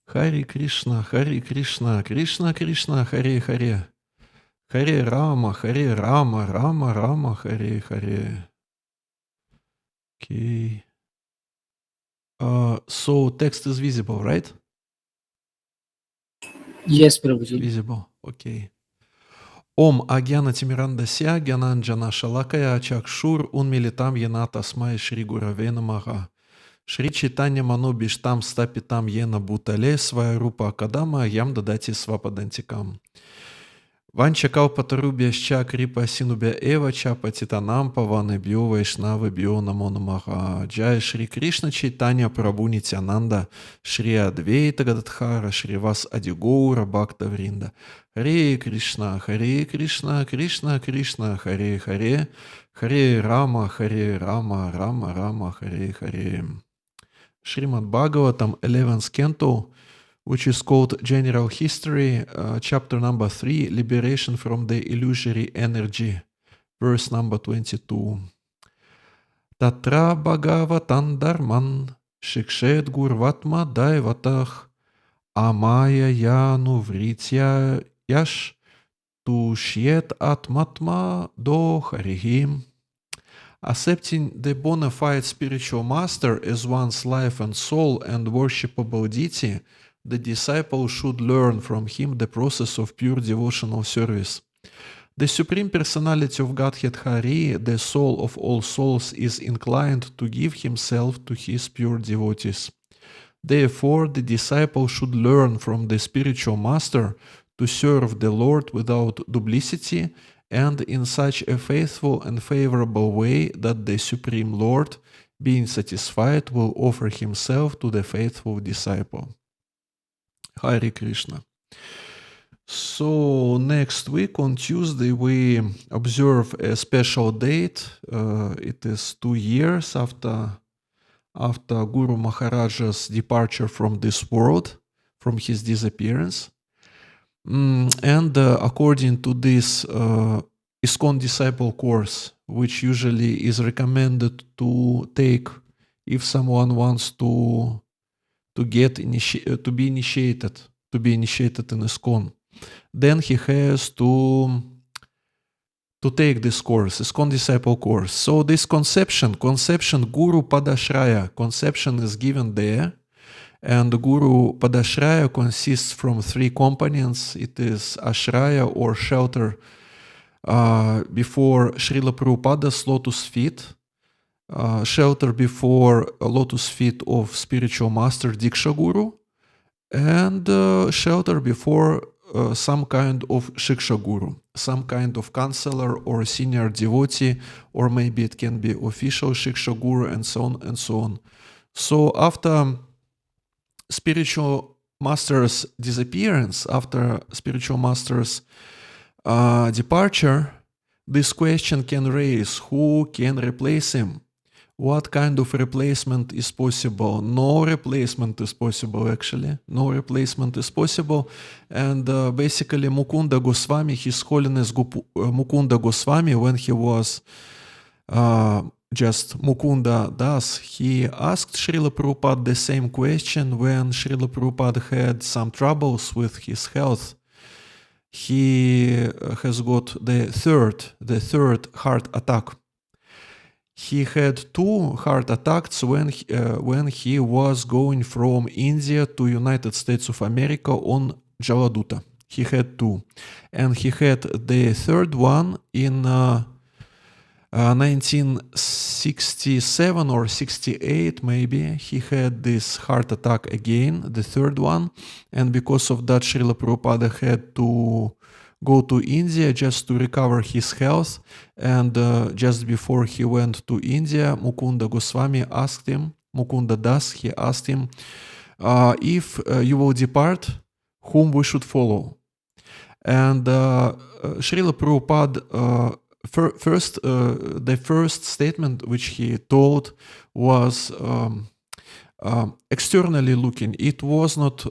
Хари Кришна, Хари Кришна, Кришна Кришна, Харе Харе. Харе Рама, Харе Рама, Рама Рама, Харе Харе. Okay. So text is visible, right? Yes, Prabhuji. Visible. Okay. Om Agyana Timirandasya Gyananjana Shalakaya Chakshur Unmilitam Yena Tasmai Shri Gurave Namaha. Shri Chaitanya Mano Bishtam Stapitam Yena Bhutale Svaya Rupa Kadama Yam Dadati Svapadantikam. Ванчакал Патарубьяща Крипа Синубя Эва Чапа Титанам Паваны Бьо Вайшнавы Бьо Намо Намаха Джай Шри Кришна Чайтанья Прабху Нитянанда Шри Адвейта Гададхара Шри Вас Адигоура Бхакта Вринда Харе Кришна Кришна Кришна Харе Харе Харе Рама Рама Рама Харе Харе. Шримад Бхагаватам 11th Canto, which is called General History, chapter number 3, Liberation from the Illusory Energy, verse number 22. Tatra Bhagavatan Dharman Shikshet Gurvatma Daivatach Amaya Yanu Vritya Yash Tushyet Atmatma Do Harihim. Accepting the bona fide spiritual master as one's life and soul and worshipable deity, the disciple should learn from him the process of pure devotional service. The Supreme Personality of Godhead Hari, the soul of all souls, is inclined to give himself to his pure devotees. Therefore, the disciple should learn from the spiritual master to serve the Lord without duplicity and in such a faithful and favorable way that the Supreme Lord, being satisfied, will offer himself to the faithful disciple. Hare Krishna. So next week on Tuesday we observe a special date. It is 2 years after Guru Maharaja's departure from this world, from his disappearance. And according to this ISKCON disciple course, which usually is recommended to take if someone wants to be initiated in ISKCON, then he has to take this course, ISKCON disciple course. So this conception Guru Padashraya, conception is given there. And Guru Padashraya consists from 3 components. It is Ashraya or shelter before Srila Prabhupada's lotus feet, shelter before lotus feet of spiritual master Diksha Guru, and shelter before some kind of Shiksha Guru, some kind of counselor or senior devotee, or maybe it can be official Shiksha Guru, and so on and so on. So after spiritual master's disappearance, after spiritual master's departure, this question can raise: who can replace him? What kind of replacement is possible? No replacement is possible, actually. No replacement is possible. And basically Mukunda Goswami, His Holiness Mukunda Goswami, when he was just Mukunda Das, he asked Srila Prabhupada the same question when Srila Prabhupada had some troubles with his health. He has got the third heart attack. He had 2 heart attacks when he was going from India to United States of America on Jaladuta. He had 2. And he had the third one in 1967 or 68 maybe. He had this heart attack again, the third one, and because of that Srila Prabhupada had to go to India just to recover his health. And just before he went to India, Mukunda Goswami asked him, Mukunda Das, he asked him, if you will depart, whom we should follow. And Srila Prabhupada the first statement which he told was externally looking. It was not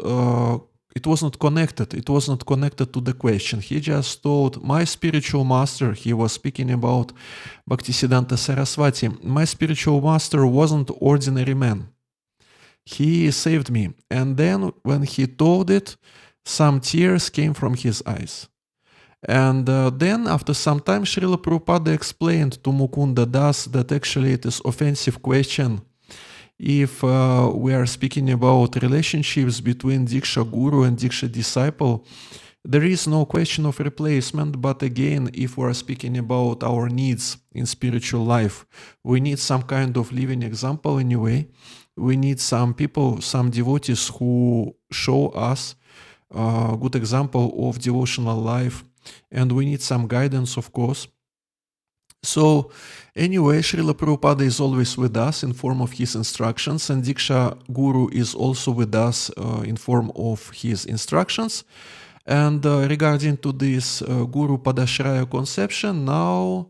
connected. It was not connected to the question. He just told, my spiritual master, he was speaking about Bhaktisiddhanta Saraswati, my spiritual master wasn't ordinary man. He saved me. And then when he told it, some tears came from his eyes. And then, after some time, Srila Prabhupada explained to Mukunda Das that actually it is offensive question if we are speaking about relationships between Diksha Guru and Diksha disciple. There is no question of replacement, but again, if we are speaking about our needs in spiritual life, we need some kind of living example anyway. We need some people, some devotees who show us a good example of devotional life, and we need some guidance, of course. So anyway, Srila Prabhupada is always with us in form of his instructions, and Diksha Guru is also with us in form of his instructions. And regarding to this Guru Padashraya conception, now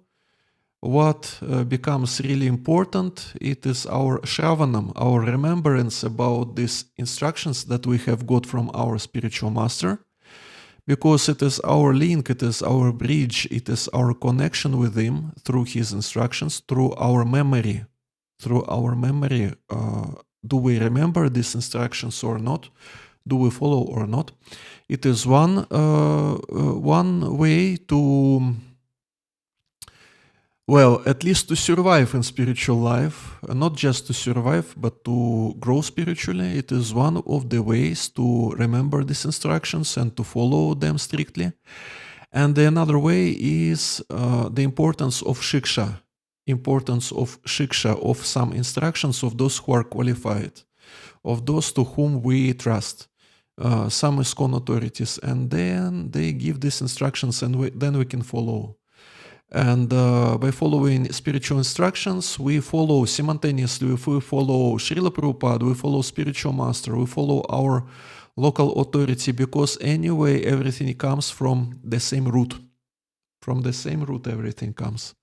what becomes really important, it is our Shravanam, our remembrance about these instructions that we have got from our spiritual master, because it is our link, it is our bridge, it is our connection with him through his instructions, through our memory. Through our memory, do we remember these instructions or not? Do we follow or not? It is one way to, well, at least to survive in spiritual life, not just to survive, but to grow spiritually. It is one of the ways to remember these instructions and to follow them strictly. And the another way is the importance of shiksha, of some instructions of those who are qualified, of those to whom we trust. Some ISKCON authorities, and then they give these instructions, and then we can follow. And by following spiritual instructions, we follow simultaneously. If we follow Srila Prabhupada, we follow spiritual master, we follow our local authority, because anyway, everything comes from the same root. From the same root, everything comes.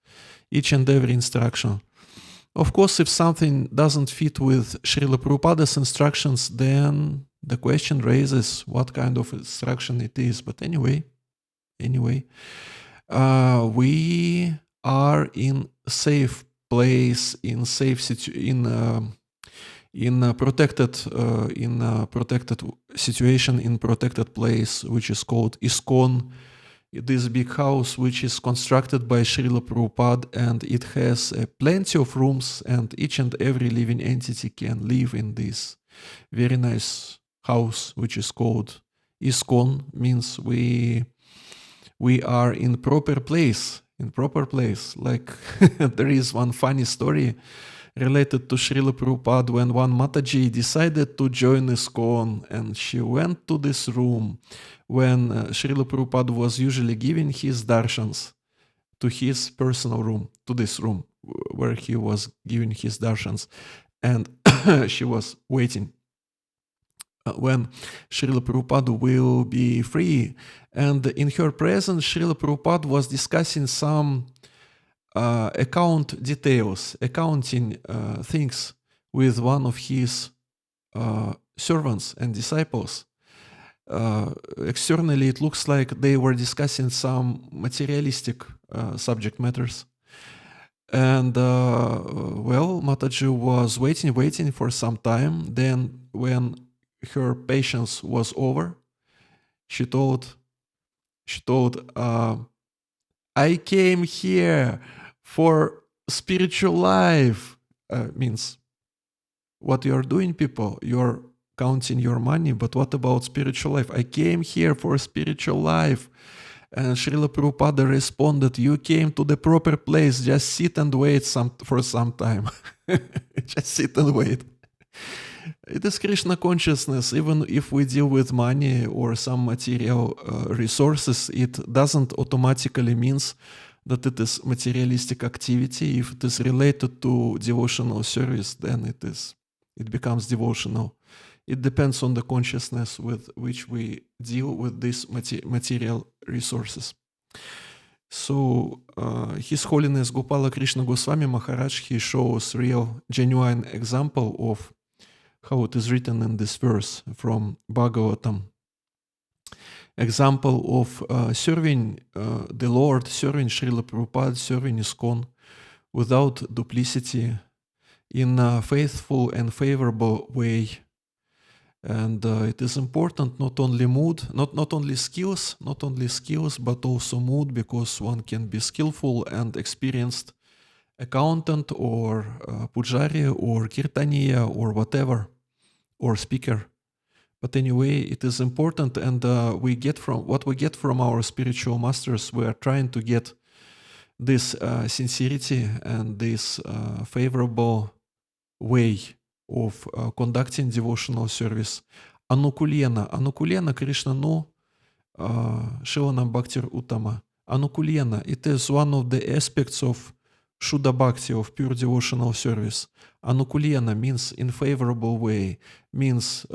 Each and every instruction. Of course, if something doesn't fit with Srila Prabhupada's instructions, then the question raises what kind of instruction it is. But anyway, we are in safe place, in safe protected situation, in protected place, which is called ISKCON. This big house, which is constructed by Srila Prabhupada, and it has plenty of rooms, and each and every living entity can live in this very nice house, which is called ISKCON. Means we are in proper place. Like there is one funny story related to Srila Prabhupada when one Mataji decided to join ISKCON, and she went to this room when Srila Prabhupada was usually giving his darshans, to his personal room, to this room where he was giving his darshans, and she was waiting when Srila Prabhupada will be free. And in her presence, Srila Prabhupada was discussing some account details, accounting things with one of his servants and disciples. Externally, it looks like they were discussing some materialistic subject matters. And well, Mataji was waiting for some time. Then when her patience was over, she told, I came here for spiritual life. Means what you're doing, people, you're counting your money, but what about spiritual life? I came here for spiritual life. And Srila Prabhupada responded, you came to the proper place, just sit and wait for some time. Just sit and wait. It is Krishna consciousness. Even if we deal with money or some material resources, it doesn't automatically means that it is materialistic activity. If it is related to devotional service, then it becomes devotional. It depends on the consciousness with which we deal with these material resources. So His Holiness Gopala Krishna Goswami Maharaj, he shows real, genuine example of how it is written in this verse from Bhagavatam. Example of serving the Lord, serving Srila Prabhupada, serving ISKCON without duplicity, in a faithful and favorable way, And it is important not only mood, not only skills, but also mood, because one can be skillful and experienced accountant or pujari or kirtaniya or whatever, or speaker. But anyway, it is important, and we get from what we get from our spiritual masters. We are trying to get this sincerity and this favorable way of conducting devotional service. Anukulena Krishna no Shivanam Bhaktir Uttama. Anukulena, it is one of the aspects of Shuddha Bhakti, of pure devotional service. Anukulena means in favorable way, means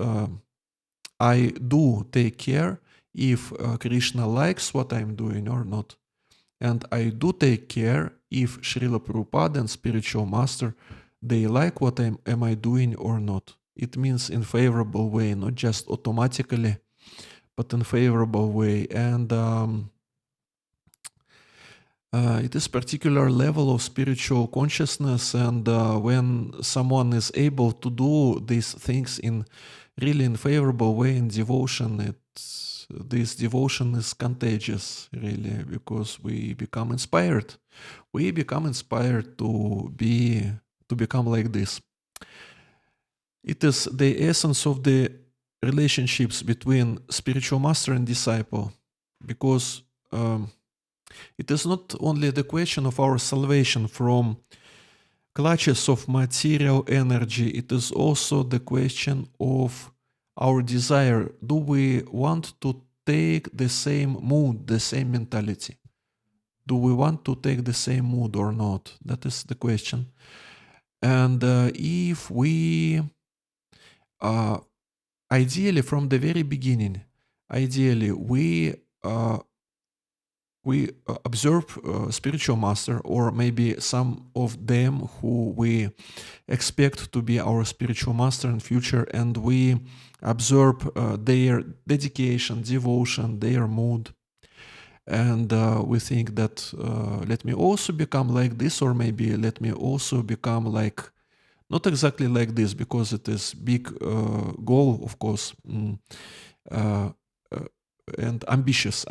I do take care if Krishna likes what I'm doing or not. And I do take care if Srila Prabhupada and spiritual master, they like what am I doing or not. It means in favorable way, not just automatically, but in favorable way. And it is particular level of spiritual consciousness, and when someone is able to do these things in really in favorable way in devotion, this devotion is contagious, really, because we become inspired. We become inspired to become like this. It is the essence of the relationships between spiritual master and disciple, because it is not only the question of our salvation from clutches of material energy, it is also the question of our desire. Do we want to take the same mood, the same mentality? Do we want to take the same mood or not? That is the question. And if we, ideally, from the very beginning, we observe spiritual master, or maybe some of them who we expect to be our spiritual master in future, and we observe their dedication, devotion, their mood, and we think that let me also become like this, or maybe let me also become like, not exactly like this, because it is big goal, of course, and ambitious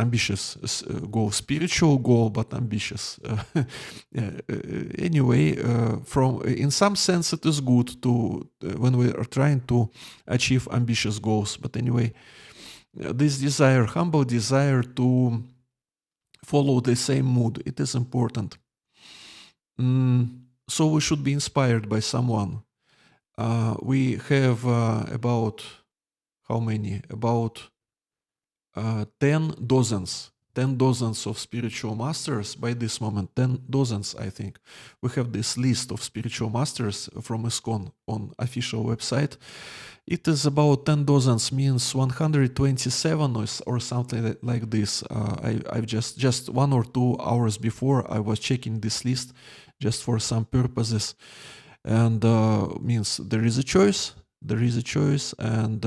goal, spiritual goal, but ambitious. Anyway, from in some sense, it is good to when we are trying to achieve ambitious goals. But anyway, this desire, humble desire to follow the same mood, it is important. So we should be inspired by someone. We have about how many? About 10 dozens of spiritual masters by this moment. 10 dozens, I think. We have this list of spiritual masters from ISKCON on official website. It is about 10 dozens, means 127 or something like this. I've just 1 or 2 hours before I was checking this list just for some purposes, and means there is a choice, and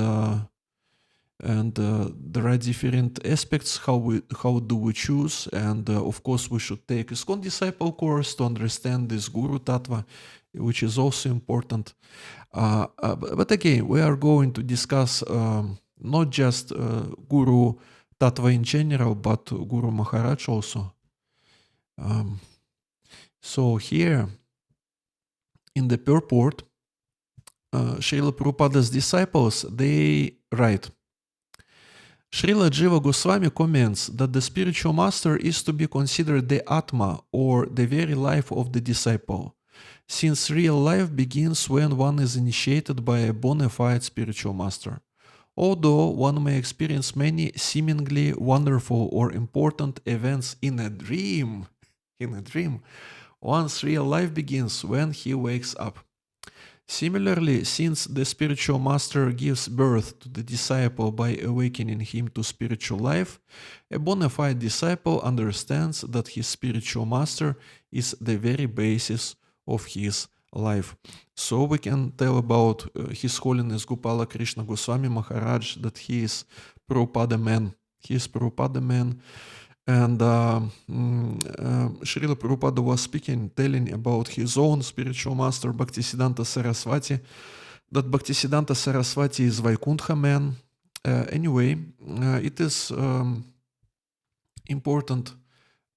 there are different aspects how do we choose, and of course we should take ISKCON disciple course to understand this Guru Tattva, which is also important. But again, we are going to discuss not just Guru Tattva in general, but Guru Maharaj also. So here in the purport, Srila Prabhupada's disciples, they write, Srila Jiva Goswami comments that the spiritual master is to be considered the Atma, or the very life of the disciple, since real life begins when one is initiated by a bona fide spiritual master. Although one may experience many seemingly wonderful or important events in a dream, one's real life begins when he wakes up. Similarly, since the spiritual master gives birth to the disciple by awakening him to spiritual life, a bona fide disciple understands that his spiritual master is the very basis of his life. So we can tell about His Holiness Gopala Krishna Goswami Maharaj that he is Prabhupada man. He is Prabhupada man. And Srila Prabhupada was telling about his own spiritual master, Bhaktisiddhanta Saraswati, that Bhaktisiddhanta Saraswati is Vaikuntha man. Anyway, it is important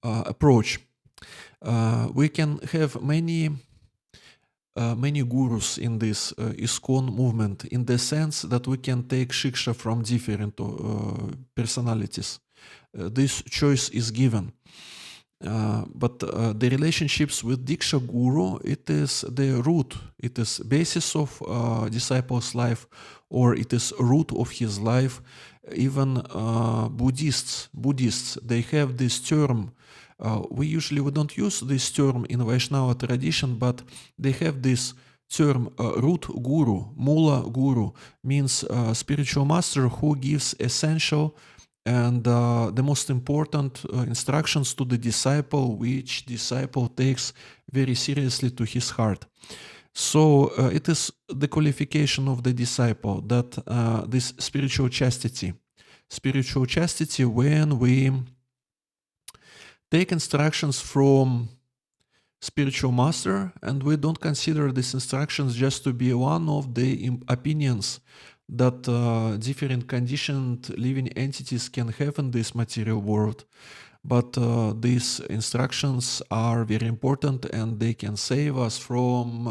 approach. We can have many gurus in this ISKCON movement, in the sense that we can take shiksha from different personalities. This choice is given. But the relationships with Diksha Guru, it is the root, it is basis of disciple's life, or it is root of his life. Even Buddhists, they have this term. We don't use this term in Vaishnava tradition, but they have this term root guru, mula guru, means spiritual master who gives essential and the most important instructions to the disciple, which disciple takes very seriously to his heart. So it is the qualification of the disciple that this spiritual chastity when we take instructions from spiritual master and we don't consider these instructions just to be one of the opinions that different conditioned living entities can have in this material world. But these instructions are very important and they can save us from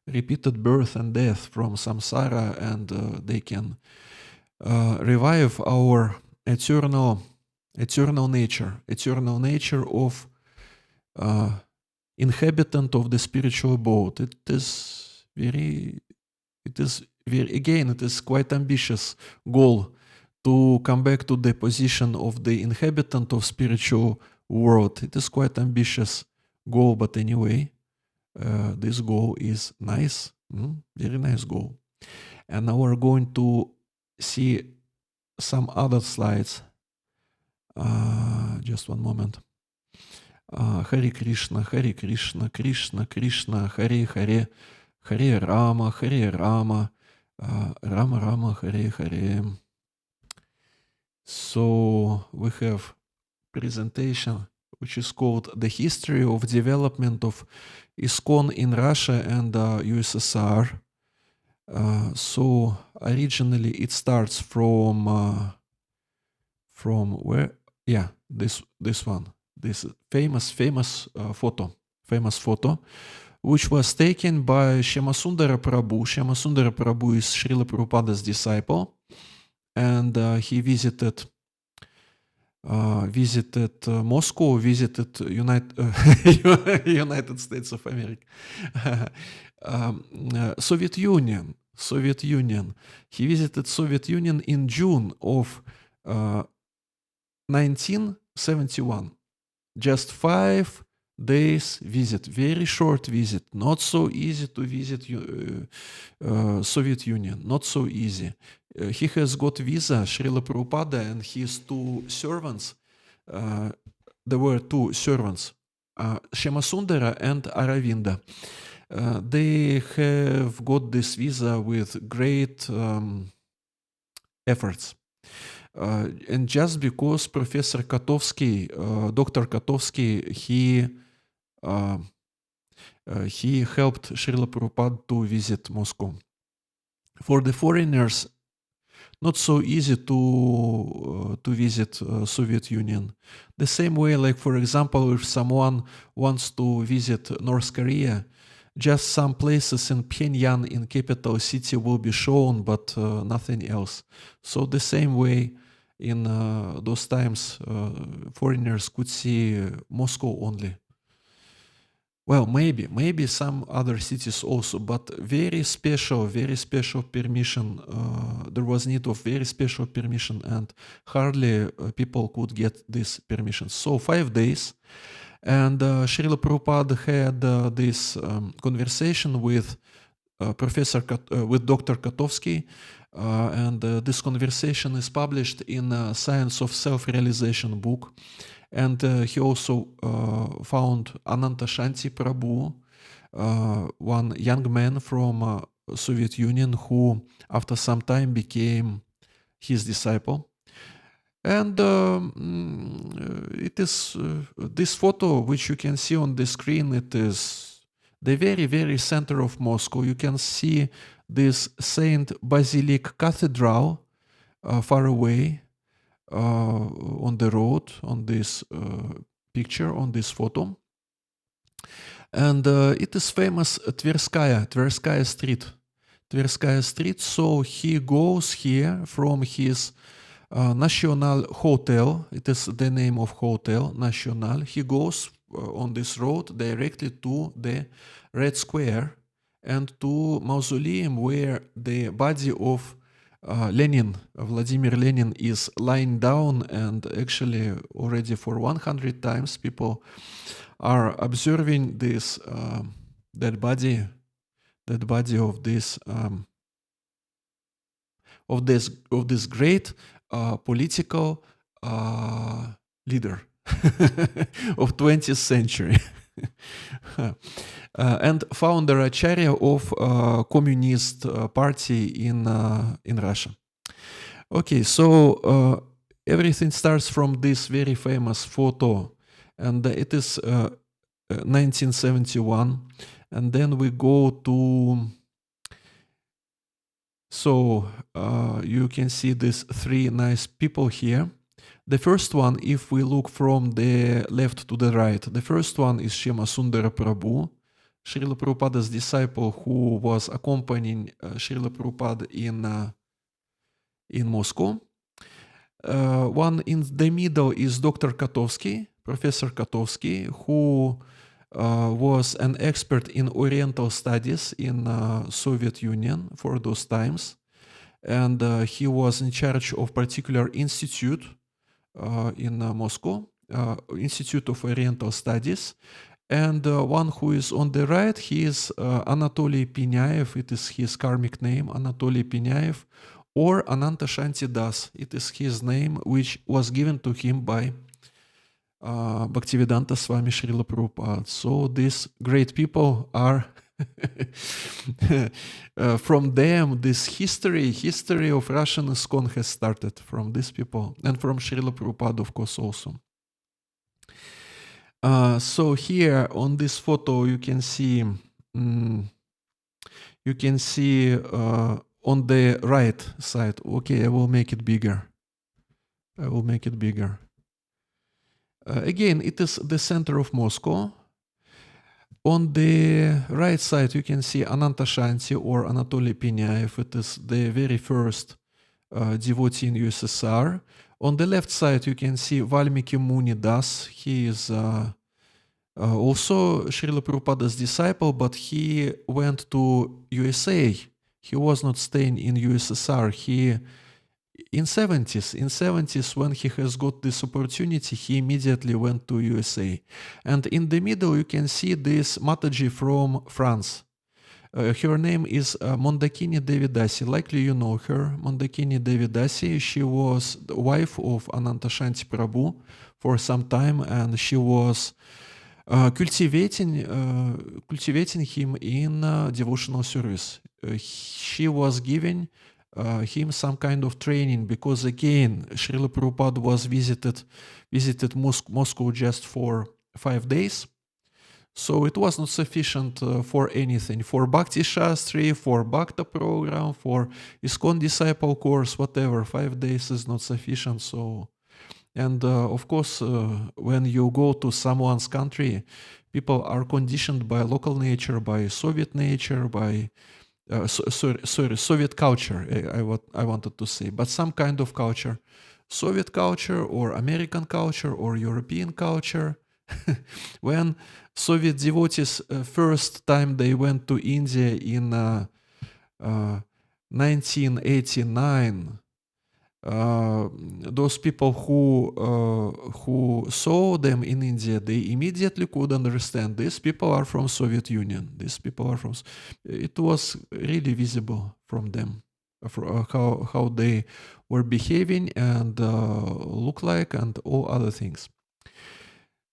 repeated birth and death, from samsara, and they can revive our eternal nature of inhabitant of the spiritual abode. It is quite ambitious goal to come back to the position of the inhabitant of spiritual world. It is quite ambitious goal, but anyway, this goal is nice, very nice goal. And now we're going to see some other slides. Just one moment. Hare Krishna, Krishna Krishna, Hare Hare, Hare Rama, Rama Rama, Hare Hare. So we have presentation which is called The History of Development of ISKCON in Russia and USSR. So originally it starts from where? Yeah, this one, this famous photo, which was taken by Shyamasundara Prabhu. Shyamasundara Prabhu is Srila Prabhupada's disciple, and he visited Moscow, visited United States of America, Soviet Union. He visited Soviet Union in June of 1971. Just 5 days visit, very short visit, not so easy to visit Soviet Union, not so easy. He has got visa, Srila Prabhupada and his 2 servants. There were 2 servants, Shyamasundara and Aravinda. They have got this visa with great efforts. And just because Professor Kotovsky, Dr. Kotovsky, he helped Srila Prabhupada to visit Moscow. For the foreigners, not so easy to visit Soviet Union. The same way, like for example, if someone wants to visit North Korea, just some places in Pyongyang, in capital city, will be shown, but nothing else. So the same way, in those times, foreigners could see Moscow only. Well, maybe some other cities also, but very special permission. There was need of very special permission, and hardly people could get this permission. So 5 days. And Srila Prabhupada had this conversation with with Dr. Kotovsky, and this conversation is published in Science of Self-Realization book. And he also found Ananta Shanti Prabhu, one young man from Soviet Union who after some time became his disciple. And it is this photo which you can see on the screen. It is the very, very center of Moscow, you can see this Saint Basilic Cathedral far away on the road, on this picture, on this photo. And it is famous Tverskaya Street. Tverskaya Street, so he goes here from his National Hotel, it is the name of hotel, National. He goes on this road directly to the Red Square and to mausoleum where the body of Lenin, Vladimir Lenin, is lying down, and actually already for 100 times people are observing this dead body of this great political leader of 20th century and founder Acharya of Communist Party in Russia. Okay, so everything starts from this very famous photo, and it is 1971, and then we go to. So you can see these three nice people here. The first one, if we look from the left to the right, the first one is Shema Sundara Prabhu, Srila Prabhupada's disciple who was accompanying Srila Prabhupada in Moscow. One in the middle is Dr. Kotovsky, Professor Kotovsky, who was an expert in Oriental studies in Soviet Union for those times, and he was in charge of particular institute in Moscow, Institute of Oriental Studies. And one who is on the right, he is Anatoly Penyaev. It is his karmic name, Anatoly Penyaev, or Ananta Shanti Das. It is his name, which was given to him by Bhaktivedanta Swami Srila Prabhupada. So these great people are from them, this history of Russian ISKCON has started from these people, and from Srila Prabhupada, of course, also. So here on this photo you can see on the right side. Okay, I will make it bigger. Again, it is the center of Moscow. On the right side, you can see Ananta Shanti or Anatoly Penyaev. It is the very first devotee in USSR. On the left side, you can see Valmiki Muni Das. He is also Srila Prabhupada's disciple, but he went to USA. He was not staying in USSR. In 70s, when he has got this opportunity, he immediately went to USA. And in the middle, you can see this Mataji from France. Her name is Mondakini Devidasi. Likely you know her, Mondakini Devidasi. She was the wife of Ananta Shanti Prabhu for some time, and she was cultivating him in devotional service. She was giving him some kind of training, because again, Srila Prabhupada was visited Moscow just for 5 days. So it was not sufficient for anything, for Bhakti Shastri, for Bhakta program, for ISKCON disciple course, whatever. 5 days is not sufficient. So, and of course, when you go to someone's country, people are conditioned by local nature, by Soviet nature, by Soviet culture, I wanted to say, but some kind of culture, Soviet culture or American culture or European culture. When Soviet devotees first time they went to India in 1989, those people who saw them in India, they immediately could understand these people are from Soviet Union. These people are from. It was really visible from them, how they were behaving and look like, and all other things.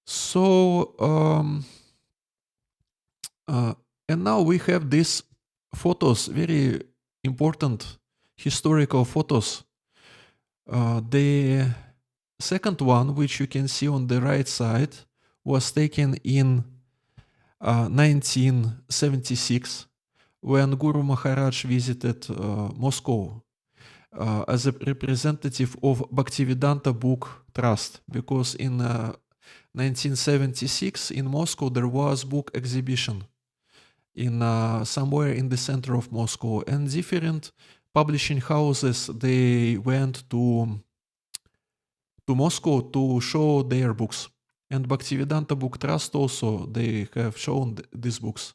So and now we have these photos, very important historical photos. The second one, which you can see on the right side, was taken in 1976, when Guru Maharaj visited Moscow as a representative of Bhaktivedanta Book Trust, because in 1976 in Moscow there was book exhibition in somewhere in the center of Moscow, and different publishing houses, they went to Moscow to show their books. And Bhaktivedanta Book Trust also, they have shown these books.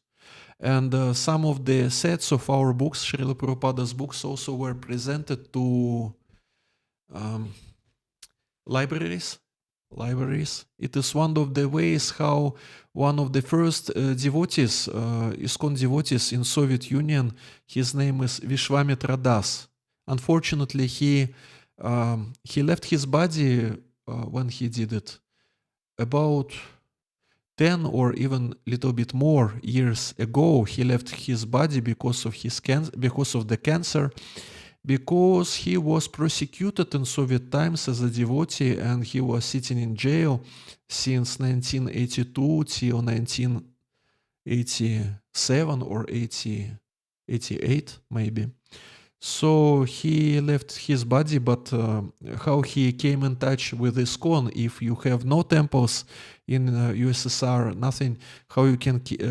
And some of the sets of our books, Srila Prabhupada's books, also were presented to libraries. It is one of the ways how one of the first devotees, ISKCON devotees in Soviet Union, his name is Vishwamitra Das. Unfortunately, he left his body when he did it about 10 or even a little bit more years ago. He left his body because of the cancer, because he was prosecuted in Soviet times as a devotee, and he was sitting in jail since 1982 till 1987 or 88 maybe. So he left his body, but how he came in touch with ISKCON, if you have no temples in USSR, nothing, how you can keep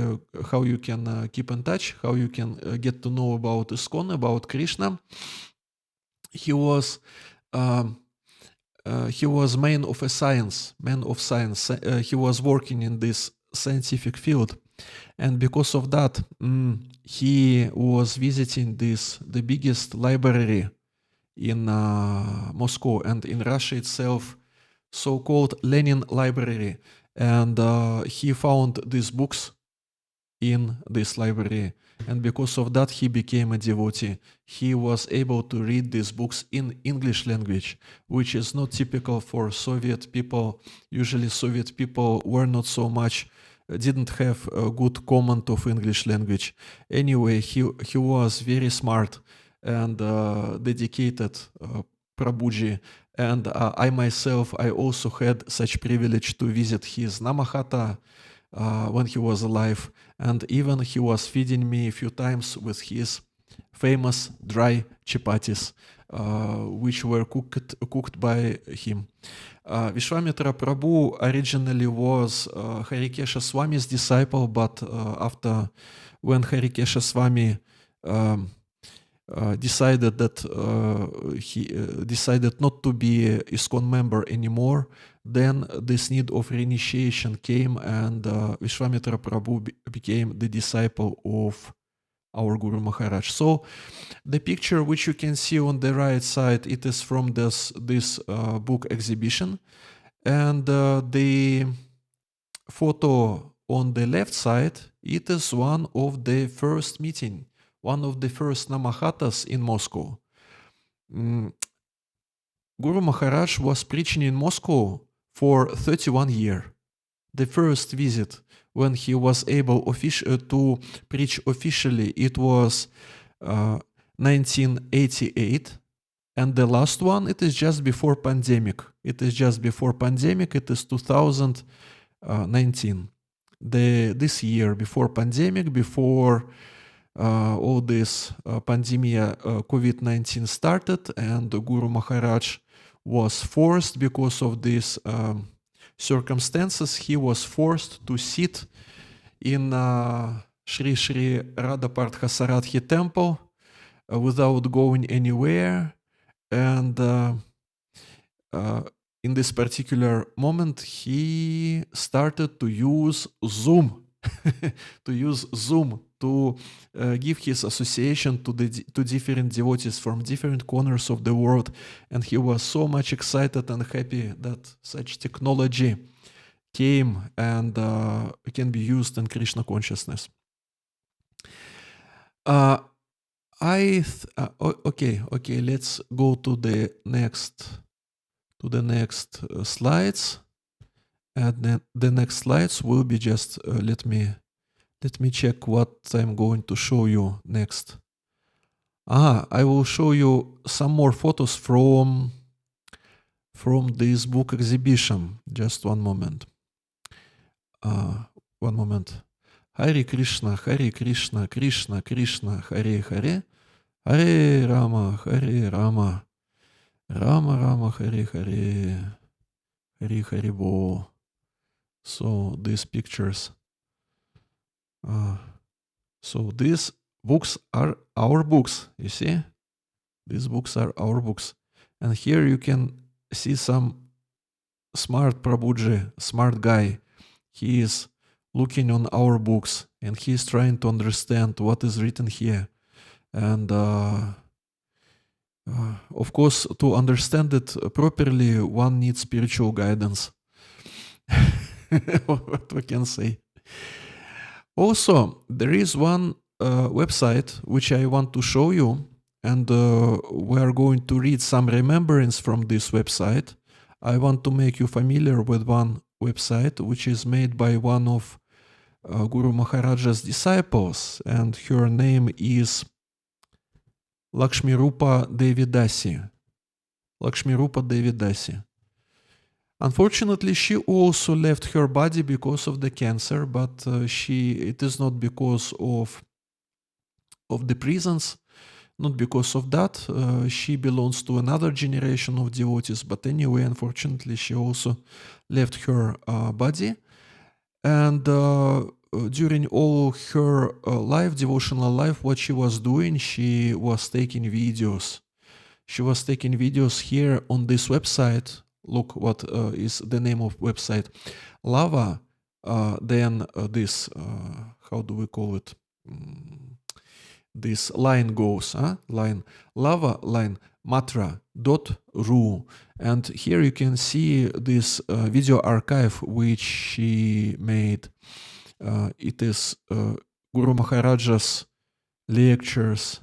in touch, how you can get to know about ISKCON, about Krishna. He was man of science. He was working in this scientific field. And because of that, he was visiting the biggest library in Moscow and in Russia itself, so-called Lenin Library. And he found these books in this library. And because of that, he became a devotee. He was able to read these books in English language, which is not typical for Soviet people. Usually Soviet people were not so much, didn't have a good command of English language. Anyway, he was very smart and dedicated Prabhuji. And I myself, I also had such privilege to visit his Namahata when he was alive. And even he was feeding me a few times with his famous dry chapatis, which were cooked by him. Vishwamitra Prabhu originally was Harikesha Swami's disciple, but after when Harikesha Swami decided that he decided not to be an ISKCON member anymore, then this need of reinitiation came, and Vishwamitra Prabhu became the disciple of our Guru Maharaj. So the picture which you can see on the right side, it is from this book exhibition, and the photo on the left side, it is one of the first meeting, one of the first Namahatas in Moscow. Guru Maharaj was preaching in Moscow for 31 years. The first visit when he was able to preach officially, it was 1988. And the last one, it is just before pandemic. It is 2019. This year, before pandemic, before all this pandemia, COVID-19 started, and Guru Maharaj was forced, because of these circumstances, he was forced to sit in Shri Shri Radhapartha Saradhi temple without going anywhere. And in this particular moment, he started to use Zoom, to give his association to different devotees from different corners of the world. And he was so much excited and happy that such technology came and can be used in Krishna consciousness. Okay, let's go to the next slides. And then the next slides will be just let me check what I'm going to show you next. I will show you some more photos from this book exhibition. Just one moment. Hare Krishna, Krishna Krishna, Hare Hare, Hare Rama, Rama Rama, Hare Hare, Hare Hare Bo. So these pictures. So these books are our books, you see? These books are our books. And here you can see some smart Prabhuji, smart guy. He is looking on our books and he is trying to understand what is written here. And of course, to understand it properly, one needs spiritual guidance. What we can say. Also, there is one website which I want to show you, and we are going to read some remembrance from this website. I want to make you familiar with one website which is made by one of Guru Maharaja's disciples, and her name is Lakshmirupa Devidasi. Lakshmirupa Devidasi. Unfortunately, she also left her body because of the cancer, but it is not because of the prisons, not because of that. She belongs to another generation of devotees, but anyway, unfortunately, she also left her body. And during all her life, devotional life, what she was doing, she was taking videos. She was taking videos here on this website. Look what is the name of website. Lava, then this, how do we call it? This line goes, line, lava line, matra.ru. And here you can see this video archive which she made. It is Guru Maharaja's lectures,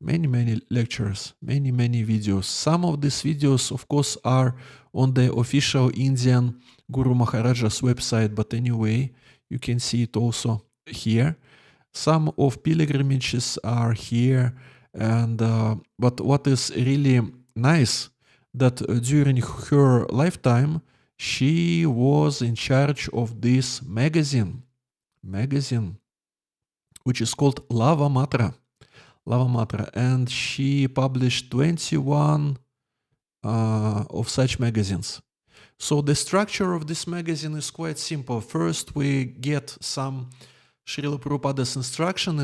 many lectures, many videos. Some of these videos, of course, are on the official Indian Guru Maharaja's website, but anyway, you can see it also here. Some of pilgrimages are here, and but what is really nice that during her lifetime she was in charge of this magazine which is called Lava Matra, and she published 21 of such magazines. So the structure of this magazine is quite simple. First, we get some Srila Prabhupada's instruction.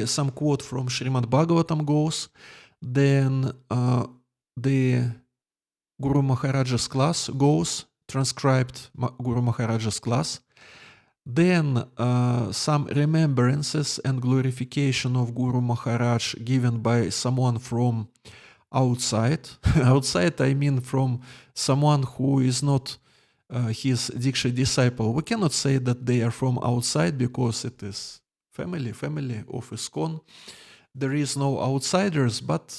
Some quote from Srimad Bhagavatam goes. Then the Guru Maharaja's class goes, transcribed Guru Maharaja's class. Then some remembrances and glorification of Guru Maharaj given by someone from outside. Outside, I mean from someone who is not his Diksha disciple. We cannot say that they are from outside because it is family of ISKCON. There is no outsiders, but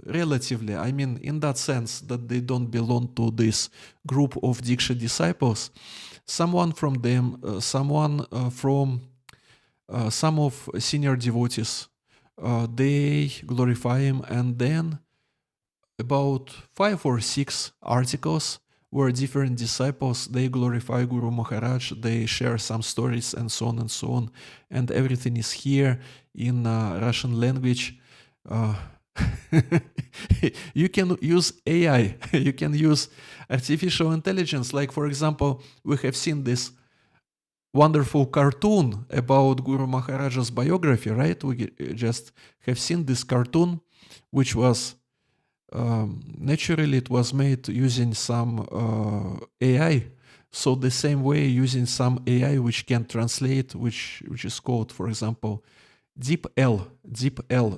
relatively, I mean in that sense that they don't belong to this group of Diksha disciples. Someone from them, someone from some of senior devotees, they glorify him, and then about 5 or 6 articles where different disciples, they glorify Guru Maharaj, they share some stories and so on, and everything is here in Russian language. You can use AI, you can use artificial intelligence. Like, for example, we have seen this wonderful cartoon about Guru Maharaja's biography, right? We just have seen this cartoon, which was naturally it was made using some AI. So the same way, using some AI which can translate, which is called, for example, DeepL.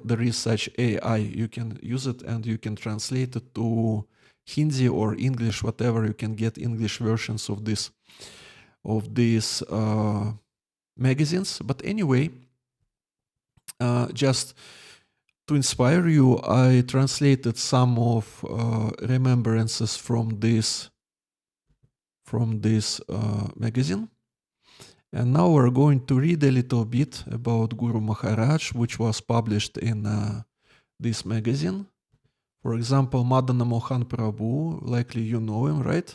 There is such AI. You can use it and you can translate it to Hindi or English, whatever. You can get English versions of these magazines. But anyway, just to inspire you, I translated some of remembrances from this magazine. And now we're going to read a little bit about Guru Maharaj, which was published in this magazine. For example, Madana Mohan Prabhu, likely you know him, right?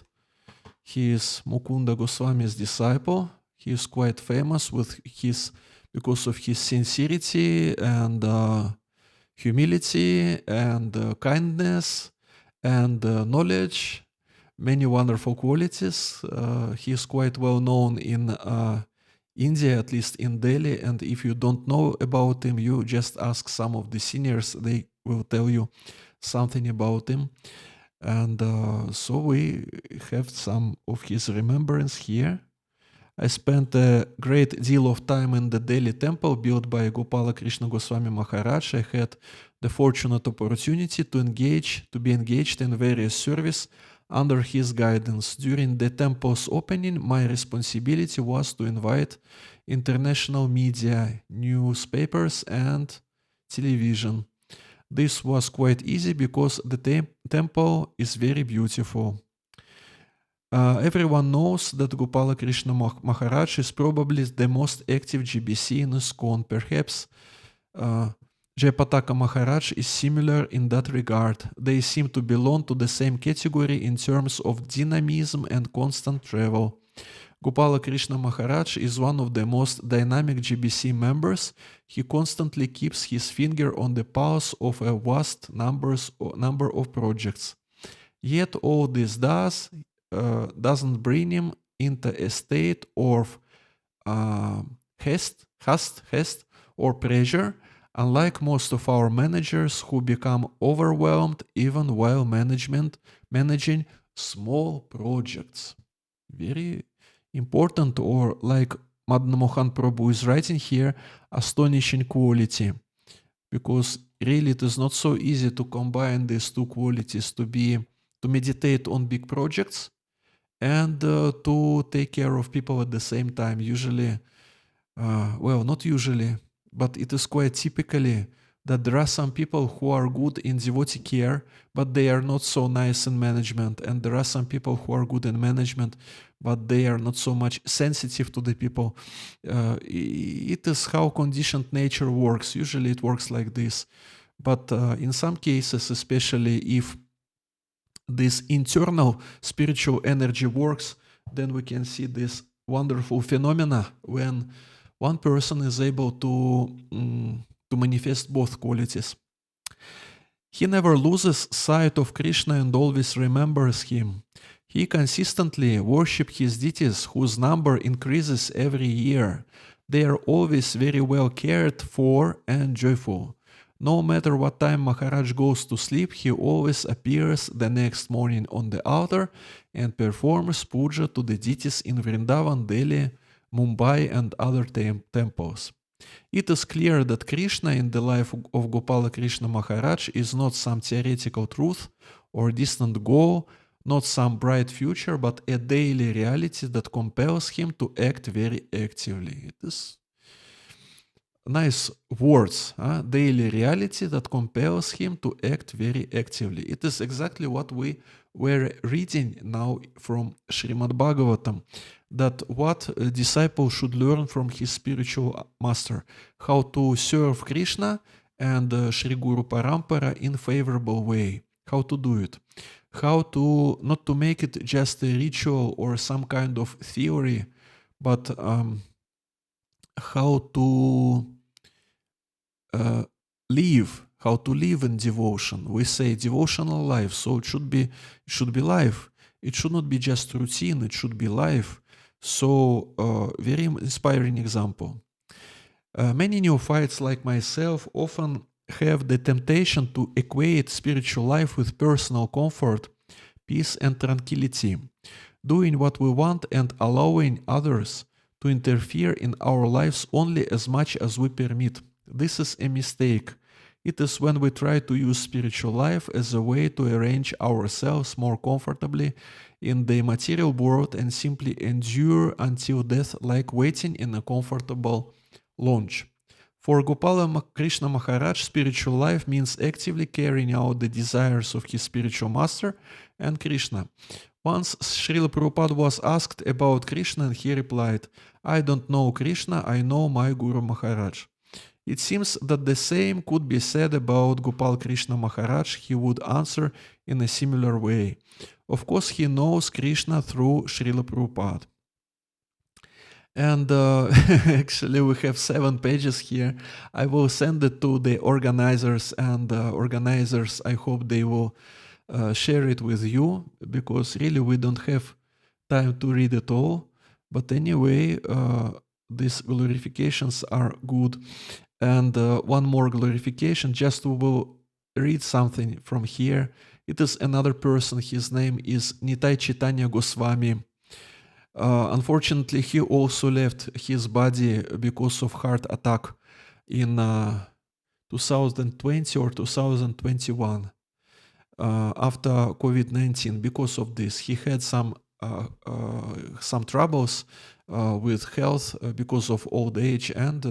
He is Mukunda Goswami's disciple. He is quite famous because of his sincerity and humility and kindness and knowledge, many wonderful qualities. He is quite well known in India, at least in Delhi. And if you don't know about him, you just ask some of the seniors, they will tell you something about him. And so we have some of his remembrance here. I spent a great deal of time in the Delhi temple built by Gopala Krishna Goswami Maharaj. I had the fortunate opportunity to be engaged in various service under his guidance. During the temple's opening, my responsibility was to invite international media, newspapers, and television. This was quite easy because the temple is very beautiful. Everyone knows that Gopala Krishna Maharaj is probably the most active GBC in ISKCON. Perhaps Jayapataka Maharaj is similar in that regard. They seem to belong to the same category in terms of dynamism and constant travel. Gopala Krishna Maharaj is one of the most dynamic GBC members. He constantly keeps his finger on the pulse of a vast number of projects. Yet all this doesn't bring him into a state of haste or pressure, unlike most of our managers who become overwhelmed even while managing small projects. Very important, or like Madhava Mohan Prabhu is writing here, astonishing quality. Because really it is not so easy to combine these two qualities, to meditate on big projects and to take care of people at the same time. Usually, not usually, but it is quite typically that there are some people who are good in devotee care, but they are not so nice in management. And there are some people who are good in management, but they are not so much sensitive to the people. It is how conditioned nature works. Usually it works like this. But in some cases, especially if this internal spiritual energy works, then we can see this wonderful phenomena when one person is able to manifest both qualities. He never loses sight of Krishna and always remembers him. He consistently worships his deities whose number increases every year. They are always very well cared for and joyful. No matter what time Maharaj goes to sleep, he always appears the next morning on the altar and performs puja to the deities in Vrindavan, Delhi, Mumbai, and other temples. It is clear that Krishna in the life of Gopala Krishna Maharaj is not some theoretical truth or distant goal, not some bright future, but a daily reality that compels him to act very actively. It is nice words, daily reality that compels him to act very actively. It is exactly what we were reading now from Srimad Bhagavatam, that what a disciple should learn from his spiritual master, how to serve Krishna and Sri Guru Parampara in favorable way, how to do it, how to not to make it just a ritual or some kind of theory, but how to how to live in devotion. We say devotional life, so it should be life. It should not be just routine, it should be life. So very inspiring example. Many neophytes like myself often have the temptation to equate spiritual life with personal comfort, peace, and tranquility, doing what we want and allowing others to interfere in our lives only as much as we permit. This is a mistake. It is when we try to use spiritual life as a way to arrange ourselves more comfortably in the material world and simply endure until death, like waiting in a comfortable lounge. For Gopala Krishna Maharaj, spiritual life means actively carrying out the desires of his spiritual master and Krishna. Once Srila Prabhupada was asked about Krishna and he replied, "I don't know Krishna, I know my Guru Maharaj." It seems that the same could be said about Gopal Krishna Maharaj. He would answer in a similar way. Of course, he knows Krishna through Srila Prabhupada. And actually, we have 7 pages here. I will send it to the organizers, and organizers, I hope they will share it with you, because really we don't have time to read it all. But anyway, these glorifications are good. And one more glorification, just we will read something from here. It is another person. His name is Nitai Chaitanya Goswami. Unfortunately, he also left his body because of heart attack in 2020 or 2021 after COVID-19. Because of this, he had some troubles with health because of old age, and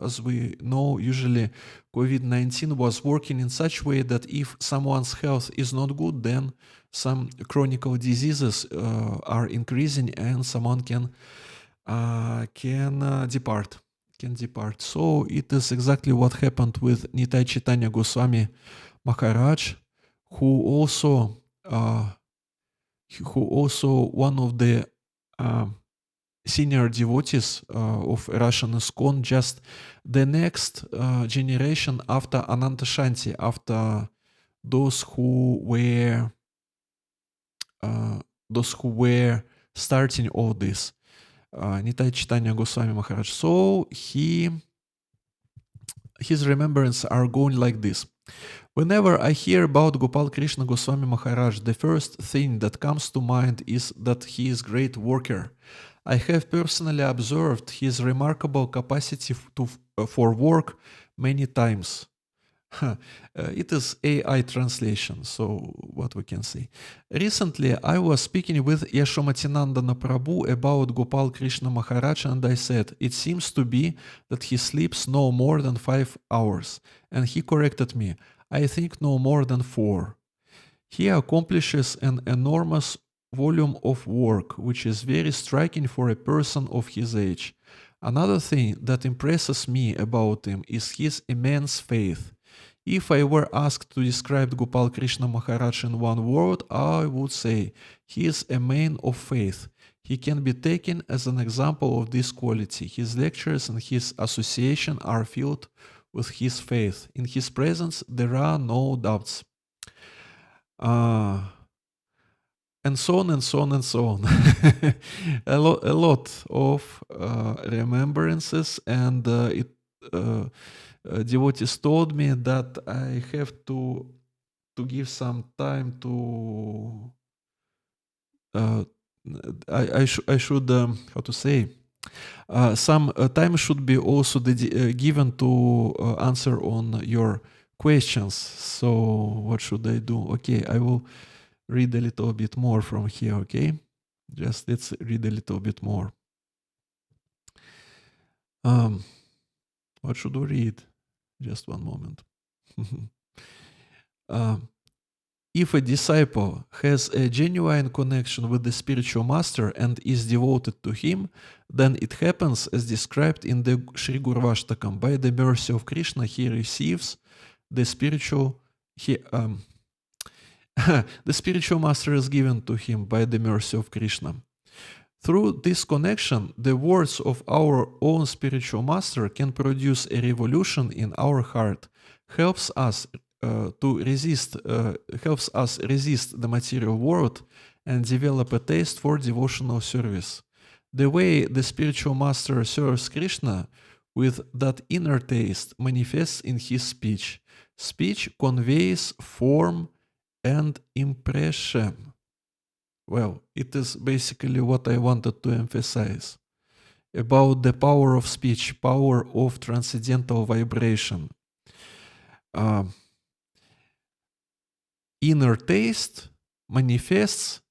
as we know, usually COVID-19 was working in such way that if someone's health is not good, then some chronic diseases are increasing, and someone can depart. Can depart. So it is exactly what happened with Nitai Chaitanya Goswami Maharaj, who also one of the senior devotees of Russian ISKCON, just the next generation after Ananta Shanti, after those who were starting all this. Nitai Chaitanya Goswami Maharaj. So his remembrance are going like this. Whenever I hear about Gopal Krishna Goswami Maharaj, the first thing that comes to mind is that he is a great worker. I have personally observed his remarkable capacity for work many times. It is AI translation, so what we can say. Recently, I was speaking with Yashomatinandana Prabhu about Gopal Krishna Maharaj, and I said, it seems to be that he sleeps no more than 5 hours. And he corrected me, I think no more than 4. He accomplishes an enormous volume of work, which is very striking for a person of his age. Another thing that impresses me about him is his immense faith. If I were asked to describe Gopal Krishna Maharaj in one word, I would say he is a man of faith. He can be taken as an example of this quality. His lectures and his association are filled with his faith. In his presence, there are no doubts. And so on and so on and so on. a lot of remembrances, and devotees told me that I have to give some time to I should how to say some time should be also given to answer on your questions. So what should I do? Okay, I will read a little bit more from here. Okay, just let's read a little bit more. What should we read? Just one moment. If a disciple has a genuine connection with the spiritual master and is devoted to him, then it happens as described in the Sri Gurvashtakam. By the mercy of Krishna, he receives the spiritual. The spiritual master is given to him by the mercy of Krishna. Through this connection, the words of our own spiritual master can produce a revolution in our heart, helps us resist the material world and develop a taste for devotional service. The way the spiritual master serves Krishna with that inner taste manifests in his speech. Speech conveys form and impression. Well, it is basically what I wanted to emphasize about the power of speech, power of transcendental vibration. Inner taste manifests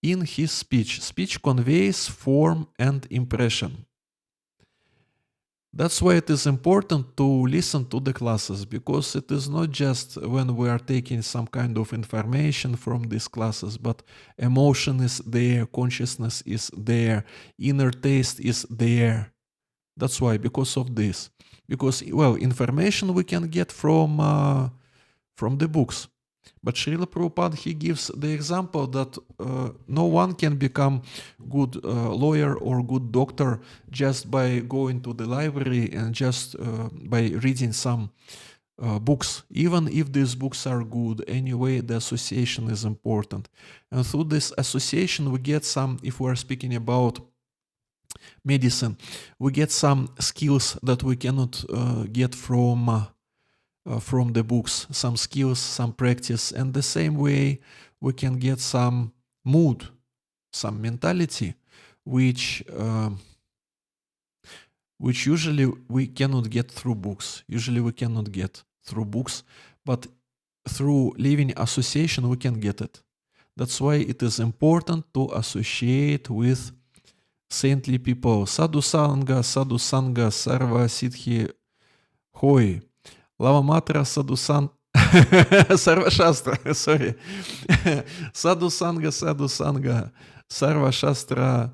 in his speech. Speech conveys form and impression. That's why it is important to listen to the classes, because it is not just when we are taking some kind of information from these classes, but emotion is there, consciousness is there, inner taste is there. That's why, because of this. Because, well, information we can get from the books. But Srila Prabhupada, he gives the example that no one can become good lawyer or good doctor just by going to the library and just by reading some books. Even if these books are good, anyway, the association is important. And through this association, we get some, if we are speaking about medicine, we get some skills that we cannot get from the books, some skills, some practice, and the same way we can get some mood, some mentality, which usually we cannot get through books. Usually we cannot get through books, but through living association we can get it. That's why it is important to associate with saintly people. Sadhu Sangha, Sarva Siddhi Hoi. Lava Matra Sadhusan Sarva Shastra, sorry. Sadhu Sangha, Sarva Shastra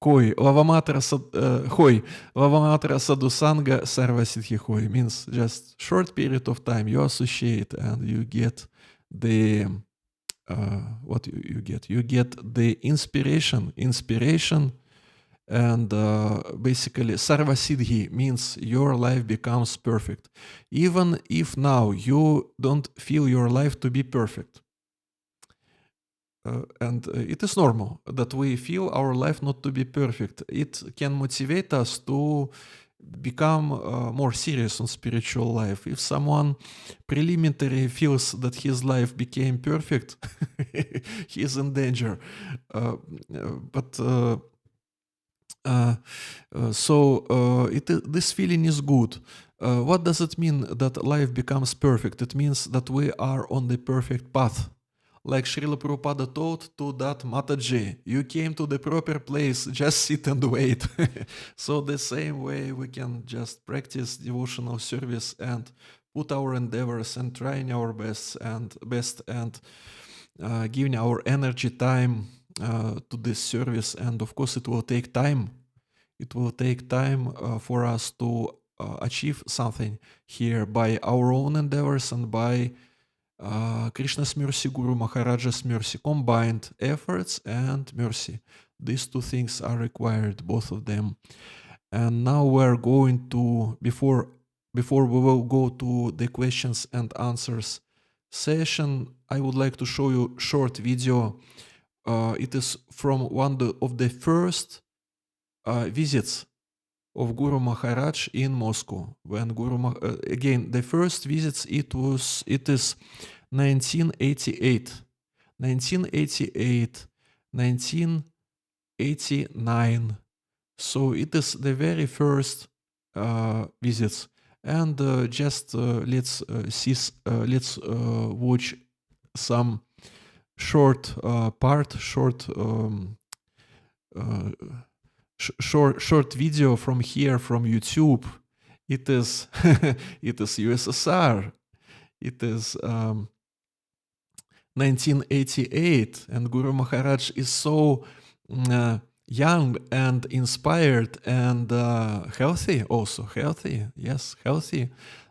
Koi. Lava Matra Hoi. Lava Matra Sadhu Sangha Sarva Siddhi Hoi means just short period of time you associate and you get the what you get? You get the inspiration, and basically Sarva Siddhi means your life becomes perfect. Even if now you don't feel your life to be perfect. And it is normal that we feel our life not to be perfect. It can motivate us to become more serious on spiritual life. If someone preliminary feels that his life became perfect, he is in danger. This feeling is good. What does it mean that life becomes perfect? It means that we are on the perfect path. Like Srila Prabhupada told to that Mataji, you came to the proper place, just sit and wait. So the same way we can just practice devotional service and put our endeavors and trying our best and giving our energy time to this service. And of course it will take time. It will take time for us to achieve something here by our own endeavors and by Krishna's mercy, Guru Maharaja's mercy, combined efforts and mercy. These two things are required, both of them. And now we're going to, before we will go to the questions and answers session, I would like to show you a short video. It is from one of the first visits of Guru Maharaj in Moscow. When again, the first visits, it is 1988, 1989. So it is the very first visits. And let's watch some short video from here from YouTube. It is it is USSR. It is 1988, and Guru Maharaj is so young and inspired and healthy also. Healthy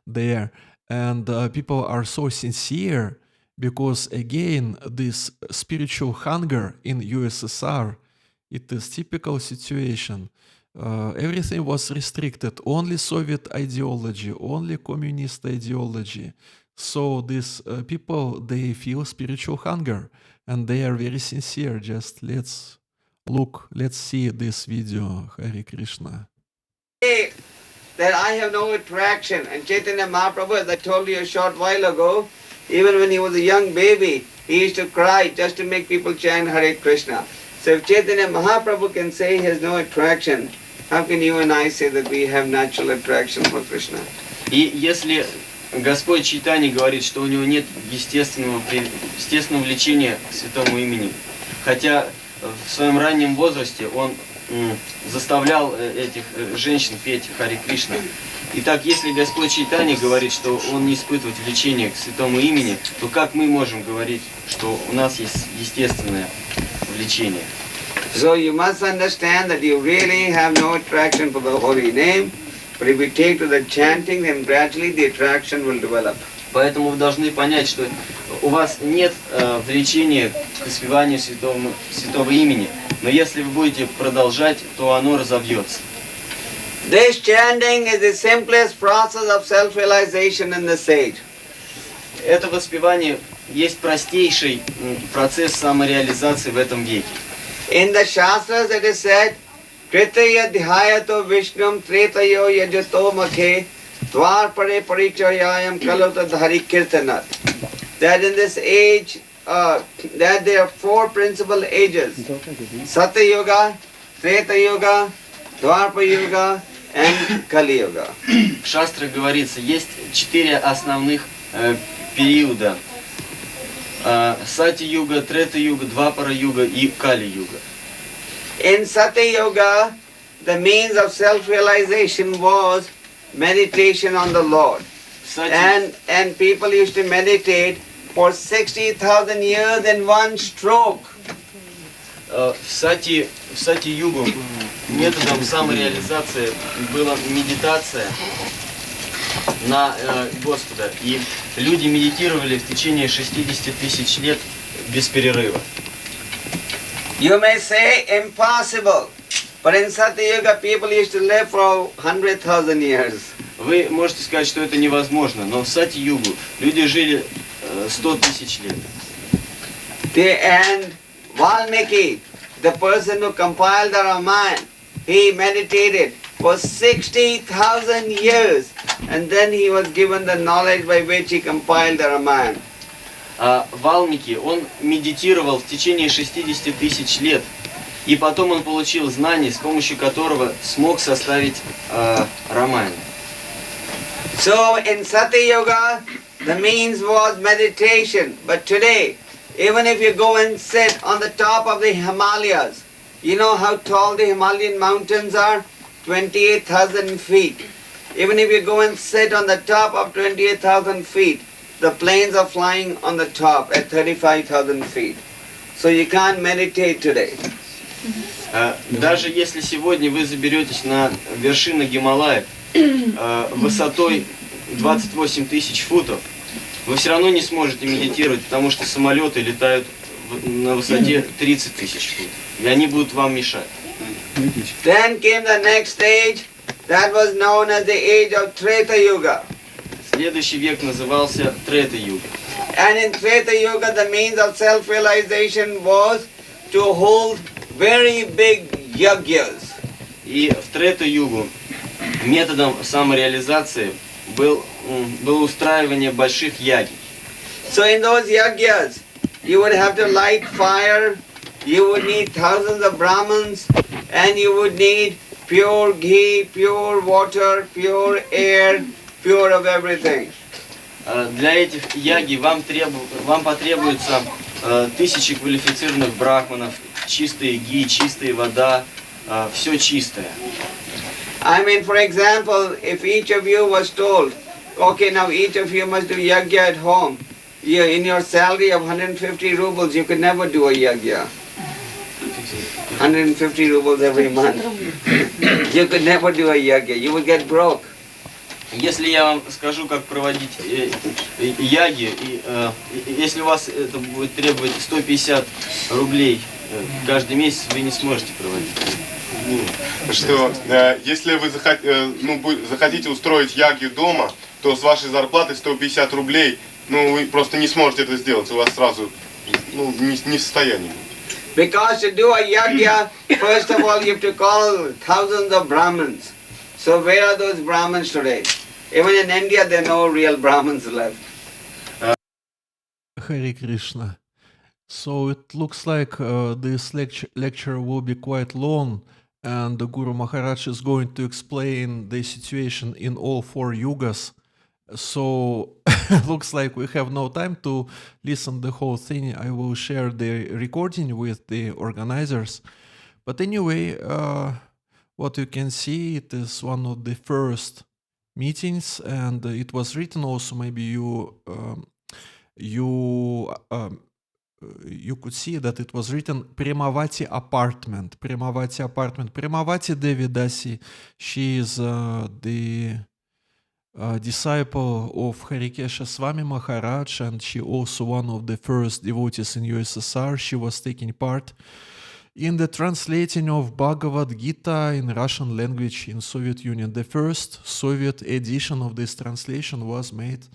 there. And people are so sincere because, again, this spiritual hunger in USSR, it is typical situation. Everything was restricted, only Soviet ideology, only communist ideology. So these people, they feel spiritual hunger and they are very sincere. Just let's see this video. Hare Krishna. That I have no attraction. And Chaitanya Mahaprabhu, as I told you a short while ago, even when he was a young baby, he used to cry just to make people chant Hare Krishna. So if Chaitanya Mahaprabhu can say he has no attraction, how can you and I say that we have natural attraction for Krishna? И если Господь Чайтанья говорит, что у него нет естественного влечения к святому имени, хотя в своем раннем возрасте он заставлял этих женщин петь Харе Кришна. Итак, если Господь Чайтанья говорит, что он не испытывает влечения к святому имени, то как мы можем говорить, что у нас есть естественное влечение? So you must understand that you really have no attraction for the holy name, but if we take to the chanting, then gradually the attraction will develop. Поэтому вы должны понять, что у вас нет влечения к испеванию святого имени, но если вы будете продолжать, то оно разовьется. This chanting is the simplest process of self-realization in the sage. Это воспевание есть простейший процесс самореализации в этом веке. In the Shastras it is said, Tritaya dhyayato Vishnum tretayo yajato makhe dvarpare parichayayam kalota dhari kirtanat. That in this age, that there are four principal ages. Satya Yuga, Treta Yuga, Dvarpa Yuga and Kali Yuga. В шастрах говорится, есть 4 основных периода. Сати-юга, Трета-юга, Двапара-юга и Кали-юга. In Satya Yuga, the means of self-realization was meditation on the Lord. And people used to meditate for 60,000 years in one stroke. В Сати-югу методом самореализации была медитация на Господа. И люди медитировали в течение 60 тысяч лет без перерыва. You may say impossible, but in Satya Yuga people used to live for 100,000 years. Вы можете сказать, что это невозможно, но в Сати-югу люди жили 100 тысяч лет. And Valmiki, the person who compiled the Ramayana, he meditated for 60,000 years, and then he was given the knowledge by which he compiled the Ramayana. Валмики, он медитировал в течение 60 тысяч лет, и потом он получил знание, с помощью которого смог составить Рамаян. So in Satya Yuga, the means was meditation, but today, even if you go and sit on the top of the Himalayas, you know how tall the Himalayan mountains are? 28,000 feet. Even if you go and sit on the top of 28,000 feet, the planes are flying on the top at 35,000 feet. So you can't meditate today. Даже если сегодня вы заберетесь на вершину Гималаев высотой 28 тысяч футов, вы все равно не сможете медитировать, потому что самолеты летают на высоте 30 тысяч футов, и они будут вам мешать. Then came the next stage, that was known as the age of Treta Yuga. Следующий век назывался Трета-юга. And in Treta Yuga, the means of self-realization was to hold very big yagyas. И в Трета-югу методом самореализации было устраивание больших яги. So in those yagyas, you would have to light fire, you would need thousands of Brahmins, and you would need pure ghee, pure water, pure air, pure of everything. Для этих яги вам потребуется тысячи квалифицированных брахманов, чистые ги, чистая вода, все чистое. I mean, for example, if each of you was told, okay, now each of you must do yagya at home, in your salary of 150 rubles, you could never do a yagya. 150 rubles every month. You could never do a yagya. You would get broke. Если я вам скажу, как проводить яги, если у вас это будет требовать 150 рублей каждый месяц, вы не сможете проводить. Что если вы захотите устроить ягью дома, то с вашей зарплаты 150 рублей, вы просто не сможете это сделать, у вас сразу не в состоянии. Because to do a yagya, first of all you have to call thousands of Brahmins. So where are those Brahmins today? Even in India there are no real Brahmins left. Hare Krishna. So it looks like this lecture will be quite long, and the Guru Maharaj is going to explain the situation in all four yugas. So looks like we have no time to listen the whole thing. I will share the recording with the organizers. But anyway, what you can see, it is one of the first meetings, and it was written also. Maybe you could see that it was written Premavati apartment. Premavati Devidasi. She is the disciple of Harikesha Swami Maharaj, and she also one of the first devotees in USSR. She was taking part in the translating of Bhagavad Gita in Russian language in Soviet Union. The first Soviet edition of this translation was made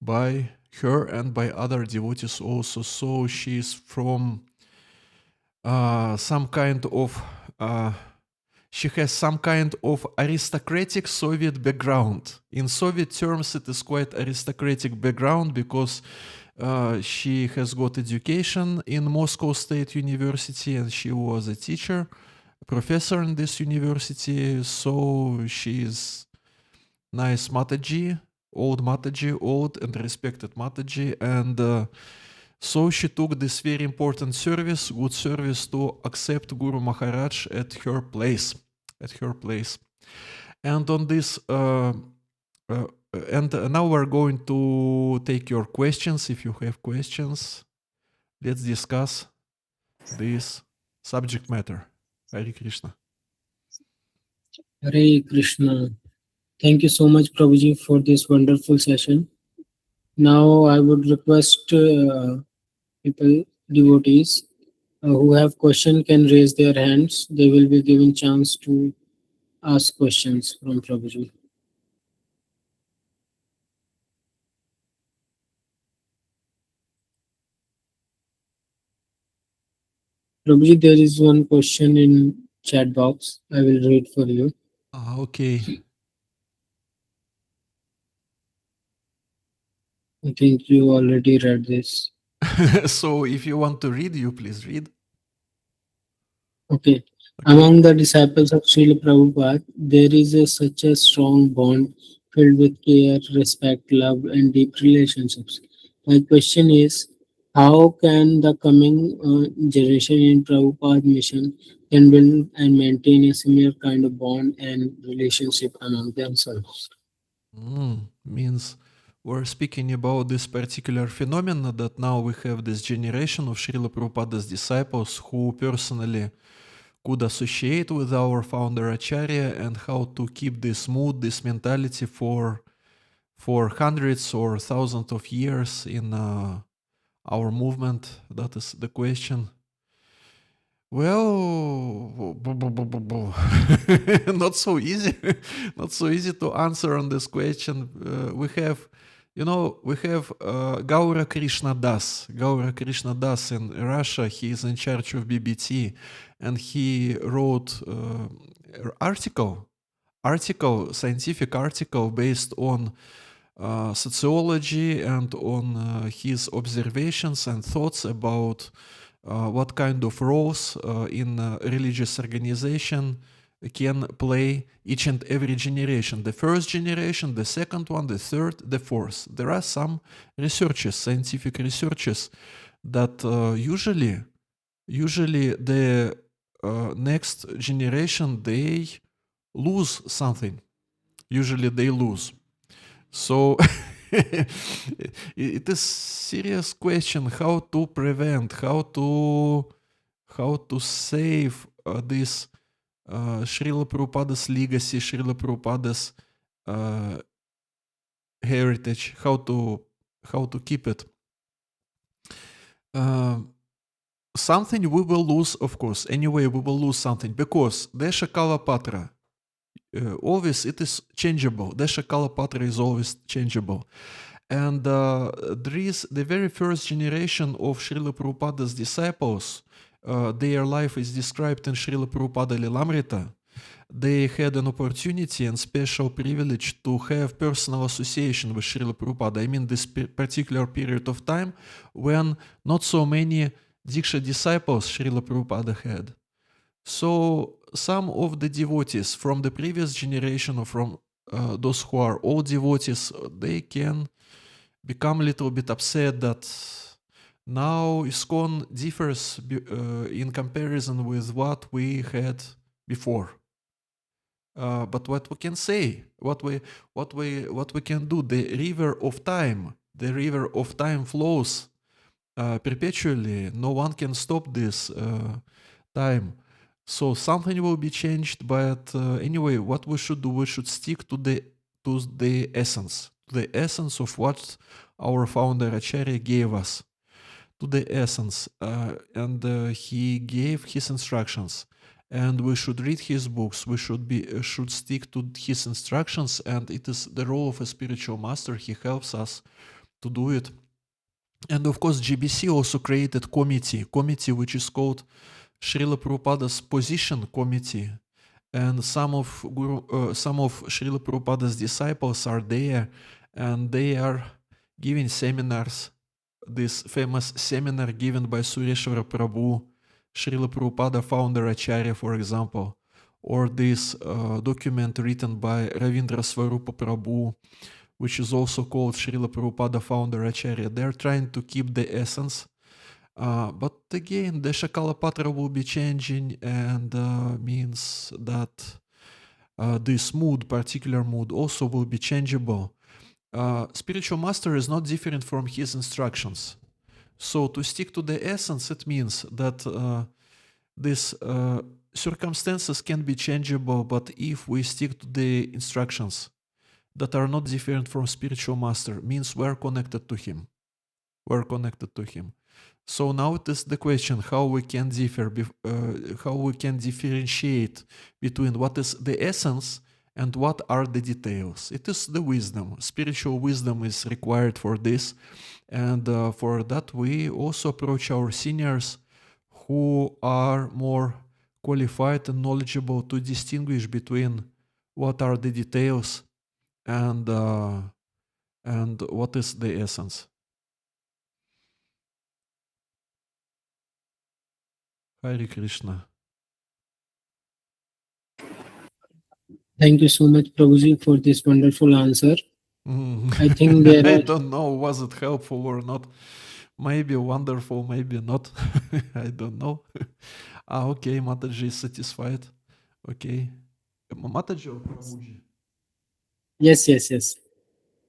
by her and by other devotees also. So she is from some kind of she has some kind of aristocratic Soviet background. In Soviet terms, it is quite aristocratic background because she has got education in Moscow State University and she was a teacher, professor in this university. So she is nice Mataji, old and respected Mataji, and so she took this very important service, good service, to accept Guru Maharaj at her place. And on this, and now we're going to take your questions. If you have questions, let's discuss this subject matter. Hare Krishna. Hare Krishna. Thank you so much, Prabhuji, for this wonderful session. Now I would request people, devotees, who have question can raise their hands. They will be given chance to ask questions from Prabhuji. Prabhuji, there is one question in chat box. I will read for you. Okay. I think you already read this. So if you want to read, you please read. Okay. Among the disciples of Srila Prabhupada, there is such a strong bond filled with care, respect, love, and deep relationships. My question is, how can the coming generation in Prabhupada mission can build and maintain a similar kind of bond and relationship among themselves? Means we're speaking about this particular phenomenon that now we have this generation of Srila Prabhupada's disciples who personally could associate with our founder Acharya, and how to keep this mood, this mentality for hundreds or thousands of years in our movement. That is the question. Well, not so easy, not so easy to answer on this question. We have Gaura Krishna Das. Gaura Krishna Das in Russia. He is in charge of BBT, and he wrote scientific article based on sociology and on his observations and thoughts about what kind of roles in religious organization can play each and every generation. The first generation, the second one, the third, the fourth. There are some researches, scientific researches, that usually the next generation, they lose something. Usually they lose. So it is serious question how to prevent, how to save this Srila Prabhupada's legacy, Srila Prabhupada's heritage, how to keep it. Something we will lose, of course. Anyway, we will lose something because Desha Kalapatra, always it is changeable. Desha Kalapatra is always changeable. And there is the very first generation of Srila Prabhupada's disciples. Their life is described in Srila Prabhupada Lilamrita. They had an opportunity and special privilege to have personal association with Srila Prabhupada. I mean, this particular period of time when not so many Diksha disciples Srila Prabhupada had. So some of the devotees from the previous generation, or from those who are old devotees, they can become a little bit upset that now ISKCON differs in comparison with what we had before. But what we can say, what we can do, the river of time flows perpetually. No one can stop this time. So something will be changed, but anyway, what we should do, we should stick to to the essence of what our founder Acharya gave us, to the essence, and he gave his instructions. And we should read his books. We should stick to his instructions, and it is the role of a spiritual master. He helps us to do it. And of course, GBC also created committee which is called Srila Prabhupada's Position Committee. And some of Srila Prabhupada's disciples are there, and they are giving seminars. This famous seminar given by Sureshwara Prabhu, Srila Prabhupada founder Acharya, for example, or this document written by Ravindra Swarupa Prabhu, which is also called Srila Prabhupada founder Acharya. They're trying to keep the essence. But again, the Shakalapatra will be changing, and means that this particular mood, also will be changeable. Spiritual master is not different from his instructions. So to stick to the essence, it means that these circumstances can be changeable, but if we stick to the instructions that are not different from spiritual master, means we're connected to him. We're connected to him. So now it is the question how we can how we can differentiate between what is the essence and what are the details. It is the wisdom. Spiritual wisdom is required for this. And for that, we also approach our seniors who are more qualified and knowledgeable to distinguish between what are the details and what is the essence. Hare Krishna. Thank you so much, Prabhuji, for this wonderful answer. I think there I are don't know, was it helpful or not? Maybe wonderful, maybe not. I don't know. Okay, Mataji is satisfied. Okay. Mataji or Prabhuji? yes.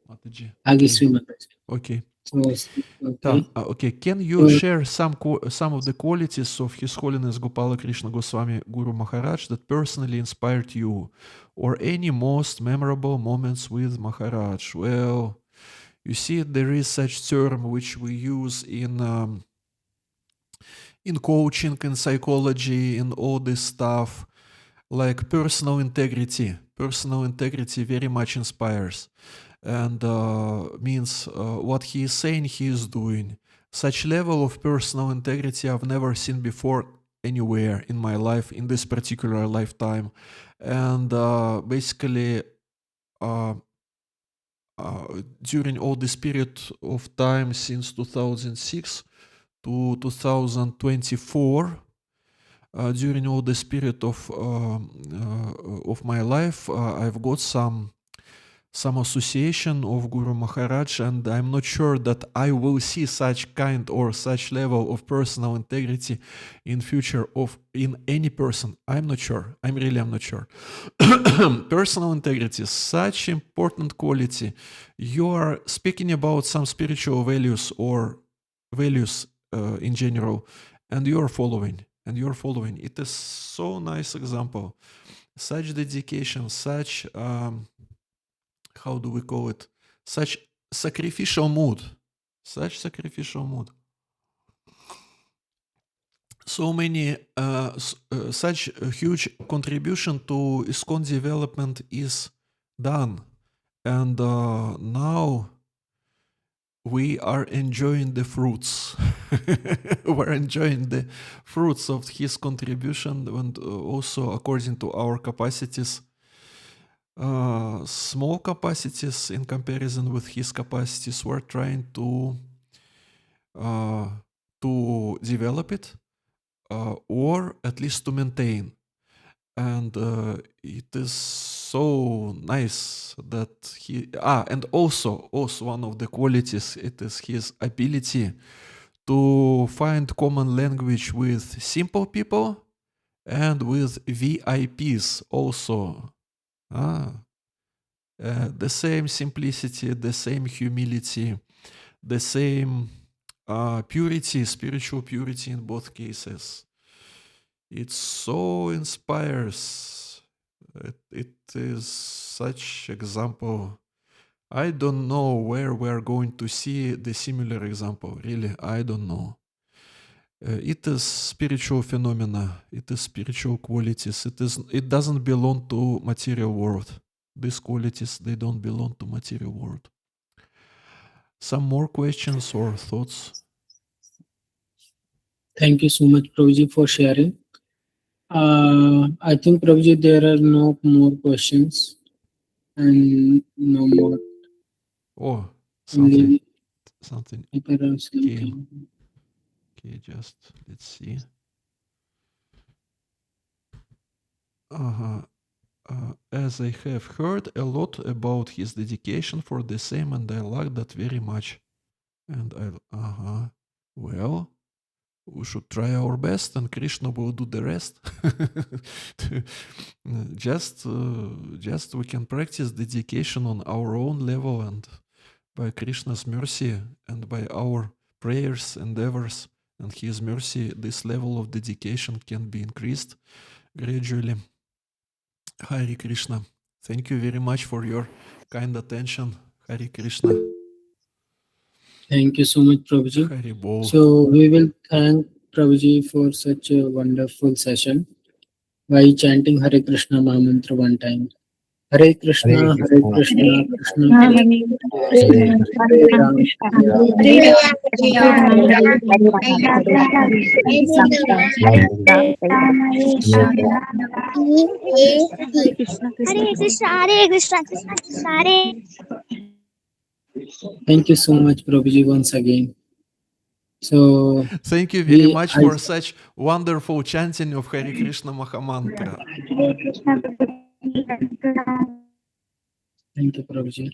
Mataji. आगे Okay. Shrimad Okay. So, okay. Okay. Can you share some of the qualities of His Holiness Gopala Krishna Goswami Guru Maharaj that personally inspired you, or any most memorable moments with Maharaj? Well, you see, there is such term which we use in coaching, in psychology, in all this stuff, like personal integrity. Personal integrity very much inspires, and means what he is saying, he is doing. Such level of personal integrity I've never seen before anywhere in my life, in this particular lifetime. And basically, during all this period of time since 2006 to 2024, during all this period of my life, I've got some association of Guru Maharaj, and I'm not sure that I will see such kind or such level of personal integrity in future in any person. I'm not sure. I'm not sure. Personal integrity is such important quality. You are speaking about some spiritual values or values in general, and you're following. It is so nice example. Such dedication, such how do we call it? Such sacrificial mood. So many, such a huge contribution to ISKCON development is done. And now we are enjoying the fruits. We're enjoying the fruits of his contribution, and also according to our capacities, small capacities in comparison with his capacities, we're trying to develop it, or at least to maintain. And it is so nice that and also one of the qualities, it is his ability to find common language with simple people and with VIPs also. The same simplicity, the same humility, the same purity, spiritual purity in both cases. It so inspires. It is such example. I don't know where we are going to see the similar example. Really, I don't know. It is spiritual phenomena. It is spiritual qualities. It doesn't belong to material world. These qualities, they don't belong to material world. Some more questions or thoughts? Thank you so much, Prabhuji, for sharing. I think, Prabhuji, there are no more questions and no more. Oh, Only something people are saying. came. Okay, just let's see. As I have heard a lot about his dedication for the same, and I like that very much. And well, we should try our best, and Krishna will do the rest. Just we can practice dedication on our own level, and by Krishna's mercy and by our prayers, endeavors, and His mercy, this level of dedication can be increased gradually. Hare Krishna. Thank you very much for your kind attention. Hare Krishna. Thank you so much, Prabhuji. Hare Bol. So we will thank Prabhuji for such a wonderful session by chanting Hare Krishna Mahamantra one time. Hare Krishna, Hare Krishna, Krishna Krishna, Hare Ram, Hare Hare Krishna, Hare Krishna, Krishna Krishna, Hare. Thank you so much, Prabhuji, once again. So thank you very much for such wonderful chanting of Hare Krishna Mahamantra. Hare Krishna. Thank you, Prabhuji.